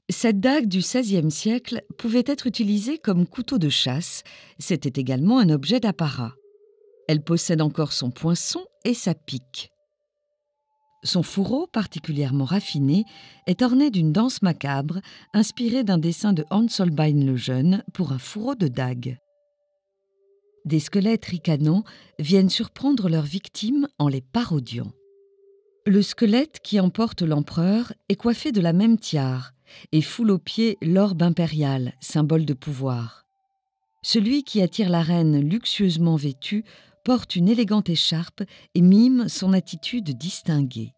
Cette dague du XVIe siècle pouvait être utilisée comme couteau de chasse. C'était également un objet d'apparat. Elle possède encore son poinçon et sa pique. Son fourreau, particulièrement raffiné, est orné d'une danse macabre inspirée d'un dessin de Hans Holbein le Jeune pour un fourreau de dague. Des squelettes ricanants viennent surprendre leurs victimes en les parodiant. Le squelette qui emporte l'empereur est coiffé de la même tiare et foule aux pieds l'orbe impérial, symbole de pouvoir. Celui qui attire la reine luxueusement vêtue porte une élégante écharpe et mime son attitude distinguée.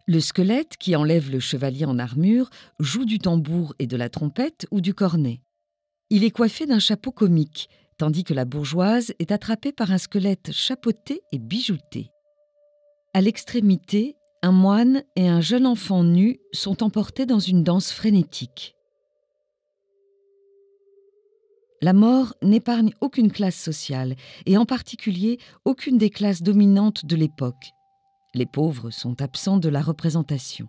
Le squelette qui enlève le chevalier en armure joue du tambour et de la trompette ou du cornet. Il est coiffé d'un chapeau comique, tandis que la bourgeoise est attrapée par un squelette chapeauté et bijouté. À l'extrémité, un moine et un jeune enfant nu sont emportés dans une danse frénétique. La mort n'épargne aucune classe sociale, et en particulier aucune des classes dominantes de l'époque. Les pauvres sont absents de la représentation.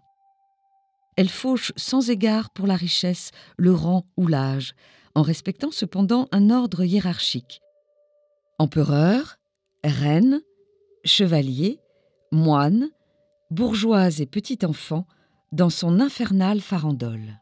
Elle fauche sans égard pour la richesse, le rang ou l'âge, en respectant cependant un ordre hiérarchique. Empereur, reine, chevalier, moine, bourgeoise et petit enfant, dans son infernale farandole.